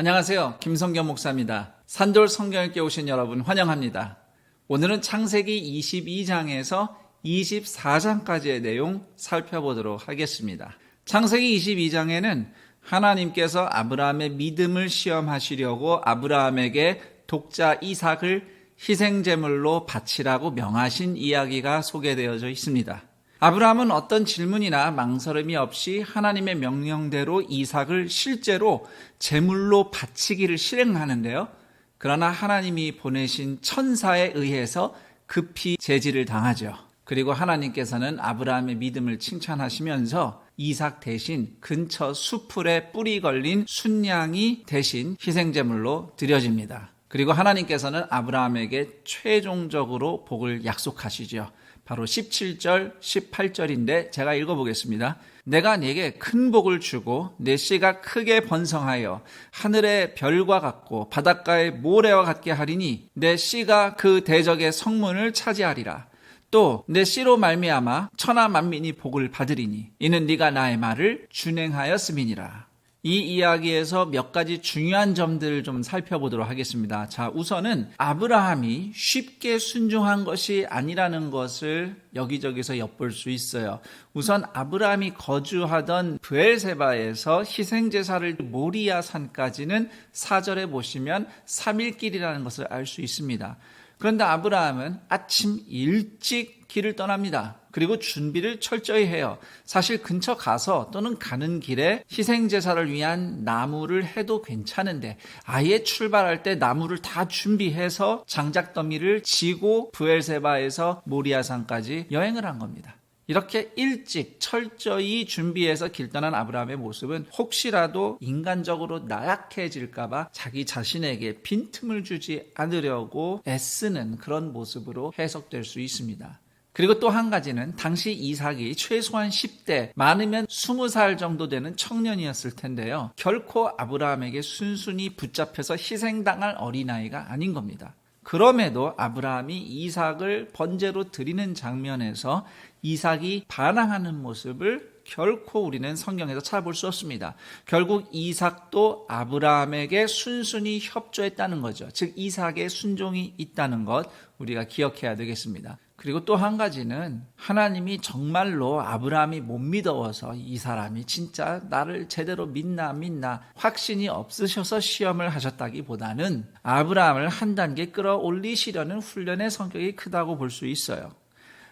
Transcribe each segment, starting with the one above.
안녕하세요. 김성겸 목사입니다. 산돌 성경읽기 오신 여러분 환영합니다. 오늘은 창세기 22장에서 24장까지의 내용 살펴보도록 하겠습니다. 창세기 22장에는 하나님께서 아브라함의 믿음을 시험하시려고 아브라함에게 독자 이삭을 희생제물로 바치라고 명하신 이야기가 소개되어져 있습니다. 아브라함은 어떤 질문이나 망설임이 없이 하나님의 명령대로 이삭을 실제로 제물로 바치기를 실행하는데요. 그러나 하나님이 보내신 천사에 의해서 급히 제지를 당하죠. 그리고 하나님께서는 아브라함의 믿음을 칭찬하시면서 이삭 대신 근처 수풀에 뿔이 걸린 순양이 대신 희생제물로 드려집니다. 그리고 하나님께서는 아브라함에게 최종적으로 복을 약속하시죠. 바로 17절, 18절인데 제가 읽어보겠습니다. 내가 네게 큰 복을 주고 내 씨가 크게 번성하여 하늘의 별과 같고 바닷가의 모래와 같게 하리니 내 씨가 그 대적의 성문을 차지하리라. 또 내 씨로 말미암아 천하 만민이 복을 받으리니 이는 네가 나의 말을 준행하였음이니라. 이 이야기에서 몇 가지 중요한 점들을 좀 살펴보도록 하겠습니다. 자, 우선은 아브라함이 쉽게 순종한 것이 아니라는 것을 여기저기서 엿볼 수 있어요. 우선 아브라함이 거주하던 브엘세바에서 희생제사를 모리아 산까지는 4절에 보시면 3일길이라는 것을 알 수 있습니다. 그런데 아브라함은 아침 일찍 길을 떠납니다. 그리고 준비를 철저히 해요. 사실 근처 가서 또는 가는 길에 희생제사를 위한 나무를 해도 괜찮은데 아예 출발할 때 나무를 다 준비해서 장작더미를 지고 브엘세바에서 모리아산까지 여행을 한 겁니다. 이렇게 일찍 철저히 준비해서 길 떠난 아브라함의 모습은 혹시라도 인간적으로 나약해질까봐 자기 자신에게 빈틈을 주지 않으려고 애쓰는 그런 모습으로 해석될 수 있습니다. 그리고 또 한 가지는 당시 이삭이 최소한 10대, 많으면 20살 정도 되는 청년이었을 텐데요. 결코 아브라함에게 순순히 붙잡혀서 희생당할 어린아이가 아닌 겁니다. 그럼에도 아브라함이 이삭을 번제로 드리는 장면에서 이삭이 반항하는 모습을 결코 우리는 성경에서 찾아볼 수 없습니다. 결국 이삭도 아브라함에게 순순히 협조했다는 거죠. 즉 이삭의 순종이 있다는 것 우리가 기억해야 되겠습니다. 그리고 또 한 가지는 하나님이 정말로 아브라함이 못 믿어서 이 사람이 진짜 나를 제대로 믿나 확신이 없으셔서 시험을 하셨다기보다는 아브라함을 한 단계 끌어올리시려는 훈련의 성격이 크다고 볼 수 있어요.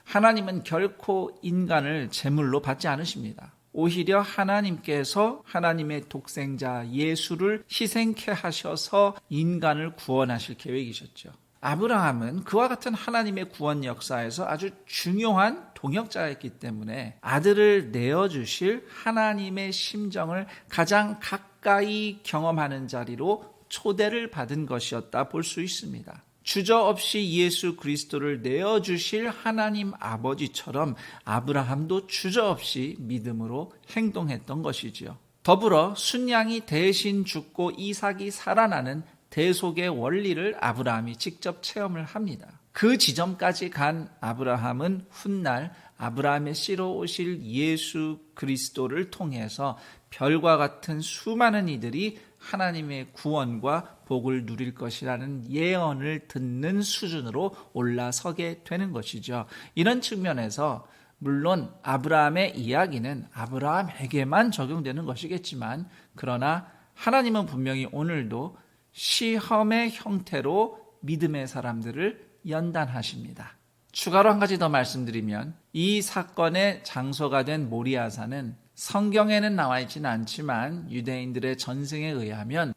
하나님은 결코 인간을 제물로 받지 않으십니다. 오히려 하나님께서 하나님의 독생자 예수를 희생케 하셔서 인간을 구원하실 계획이셨죠. 아브라함은 그와 같은 하나님의 구원 역사에서 아주 중요한 동역자였기 때문에 아들을 내어주실 하나님의 심정을 가장 가까이 경험하는 자리로 초대를 받은 것이었다 볼 수 있습니다. 주저없이 예수 그리스도를 내어주실 하나님 아버지처럼 아브라함도 주저없이 믿음으로 행동했던 것이지요. 더불어 순양이 대신 죽고 이삭이 살아나는 대속의 원리를 아브라함이 직접 체험을 합니다. 그 지점까지 간 아브라함은 훗날 아브라함의 씨로 오실 예수 그리스도를 통해서 별과 같은 수많은 이들이 하나님의 구원과 복을 누릴 것이라는 예언을 듣는 수준으로 올라서게 되는 것이죠. 이런 측면에서 물론 아브라함의 이야기는 아브라함에게만 적용되는 것이겠지만 그러나 하나님은 분명히 오늘도 시험의 형태로 믿음의 사람들을 연단하십니다. 추가로 한 가지 더 말씀드리면 이 사건의 장소가 된 모리아산은 성경에는 나와 있지는 않지만 유대인들의 전승에 의하면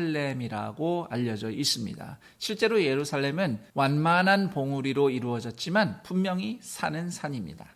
예루살렘이라고 알려져 있습니다. 실제로 예루살렘은 완만한 봉우리로 이루어졌지만 분명히 산은 산입니다.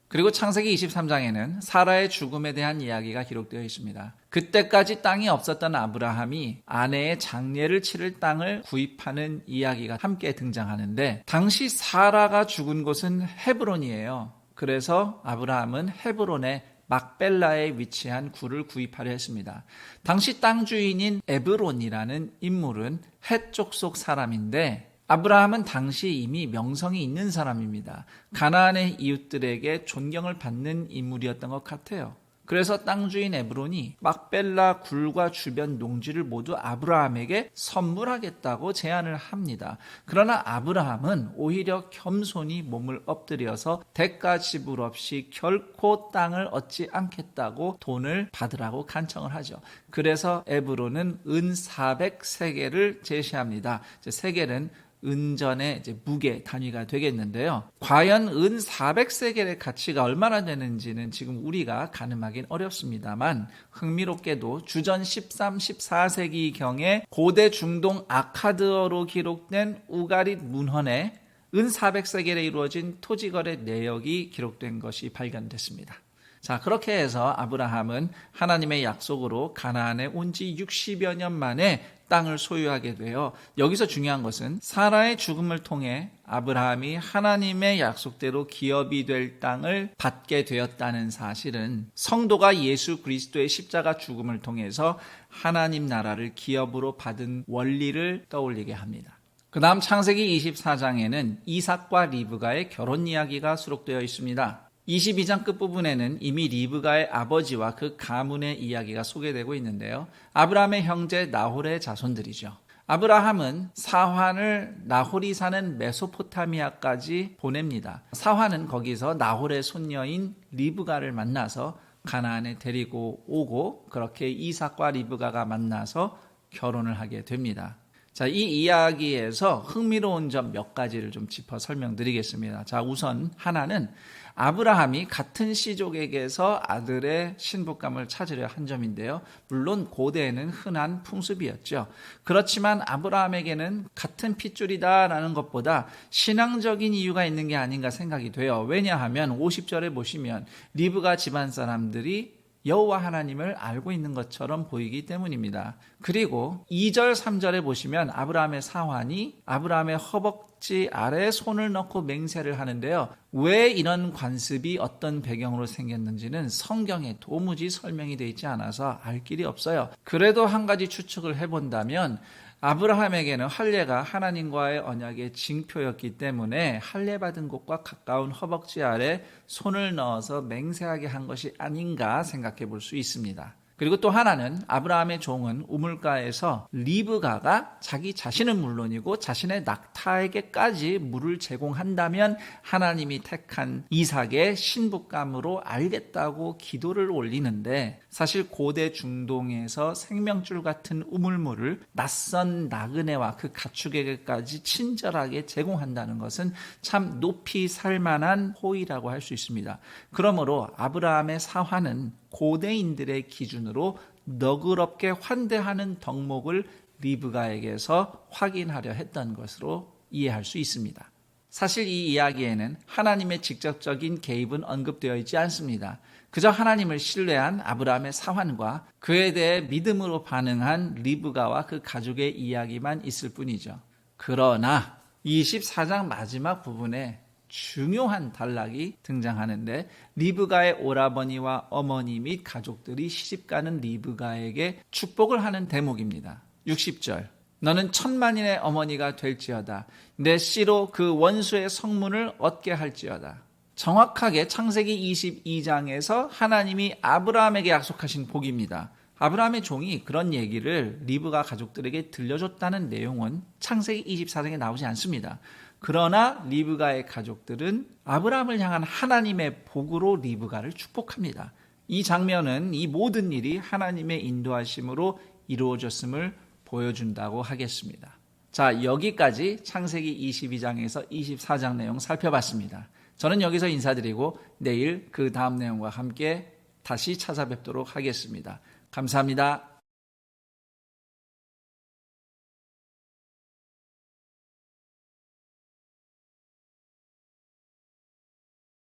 그리고 창세기 23장에는 사라의 죽음에 대한 이야기가 기록되어 있습니다. 그때까지 땅이 없었던 아브라함이 아내의 장례를 치를 땅을 구입하는 이야기가 함께 등장하는데 당시 사라가 죽은 곳은 헤브론이에요. 그래서 아브라함은 헤브론에 막벨라에 위치한 굴을 구입하려 했습니다. 당시 땅 주인인 에브론이라는 인물은 헷 족속 사람인데 아브라함은 당시 이미 명성이 있는 사람입니다. 가나안의 이웃들에게 존경을 받는 인물이었던 것 같아요. 그래서 땅 주인 에브론이 막벨라 굴과 주변 농지를 모두 아브라함에게 선물하겠다고 제안을 합니다. 그러나 아브라함은 오히려 겸손히 몸을 엎드려서 대가 지불 없이 결코 땅을 얻지 않겠다고 돈을 받으라고 간청을 하죠. 그래서 에브론은 은 400세겔을 제시합니다. 세겔은 은전의 무게 단위가 되겠는데요. 과연 은 400세겔의 가치가 얼마나 되는지는 지금 우리가 가늠하기는 어렵습니다만 흥미롭게도 주전 13, 14세기경에 고대 중동 아카드어로 기록된 우가릿 문헌에 은 400세겔에 이루어진 토지거래 내역이 기록된 것이 발견됐습니다. 자, 그렇게 해서 아브라함은 하나님의 약속으로 가나안에 온 지 60여 년 만에 땅을 소유하게 되어 여기서 중요한 것은 사라의 죽음을 통해 아브라함이 하나님의 약속대로 기업이 될 땅을 받게 되었다는 사실은 성도가 예수 그리스도의 십자가 죽음을 통해서 하나님 나라를 기업으로 받은 원리를 떠올리게 합니다. 그 다음 창세기 24장에는 이삭과 리브가의 결혼 이야기가 수록되어 있습니다. 22장 끝부분에는 이미 리브가의 아버지와 그 가문의 이야기가 소개되고 있는데요. 아브라함의 형제 나홀의 자손들이죠. 아브라함은 사환을 나홀이 사는 메소포타미아까지 보냅니다. 사환은 거기서 나홀의 손녀인 리브가를 만나서 가나안에 데리고 오고 그렇게 이삭과 리브가가 만나서 결혼을 하게 됩니다. 자, 이 이야기에서 흥미로운 점 몇 가지를 좀 짚어 설명드리겠습니다. 자, 우선 하나는 아브라함이 같은 시족에게서 아들의 신부감을 찾으려 한 점인데요. 물론 고대에는 흔한 풍습이었죠. 그렇지만 아브라함에게는 같은 핏줄이다라는 것보다 신앙적인 이유가 있는 게 아닌가 생각이 돼요. 왜냐하면 50절에 보시면 리브가 집안 사람들이 여호와 하나님을 알고 있는 것처럼 보이기 때문입니다. 그리고 2절, 3절에 보시면 아브라함의 사환이 아브라함의 허벅지 아래에 손을 넣고 맹세를 하는데요. 왜 이런 관습이 어떤 배경으로 생겼는지는 성경에 도무지 설명이 되어 있지 않아서 알 길이 없어요. 그래도 한 가지 추측을 해본다면 아브라함에게는 할례가 하나님과의 언약의 징표였기 때문에 할례받은 곳과 가까운 허벅지 아래 손을 넣어서 맹세하게 한 것이 아닌가 생각해 볼 수 있습니다. 그리고 또 하나는 아브라함의 종은 우물가에서 리브가가 자기 자신은 물론이고 자신의 낙타에게까지 물을 제공한다면 하나님이 택한 이삭의 신부감으로 알겠다고 기도를 올리는데 사실 고대 중동에서 생명줄 같은 우물물을 낯선 나그네와 그 가축에게까지 친절하게 제공한다는 것은 참 높이 살만한 호의라고 할 수 있습니다. 그러므로 아브라함의 사화는 고대인들의 기준으로 너그럽게 환대하는 덕목을 리브가에게서 확인하려 했던 것으로 이해할 수 있습니다. 사실 이 이야기에는 하나님의 직접적인 개입은 언급되어 있지 않습니다. 그저 하나님을 신뢰한 아브라함의 사환과 그에 대해 믿음으로 반응한 리브가와 그 가족의 이야기만 있을 뿐이죠. 그러나 24장 마지막 부분에 중요한 단락이 등장하는데 리브가의 오라버니와 어머니 및 가족들이 시집가는 리브가에게 축복을 하는 대목입니다. 60절 너는 천만인의 어머니가 될지어다. 내 씨로 그 원수의 성문을 얻게 할지어다. 정확하게 창세기 22장에서 하나님이 아브라함에게 약속하신 복입니다. 아브라함의 종이 그런 얘기를 리브가 가족들에게 들려줬다는 내용은 창세기 24장에 나오지 않습니다. 그러나 리브가의 가족들은 아브라함을 향한 하나님의 복으로 리브가를 축복합니다. 이 장면은 이 모든 일이 하나님의 인도하심으로 이루어졌음을 보여준다고 하겠습니다. 자, 여기까지 창세기 22장에서 24장 내용 살펴봤습니다. 저는 여기서 인사드리고 내일 그 다음 내용과 함께 다시 찾아뵙도록 하겠습니다. 감사합니다.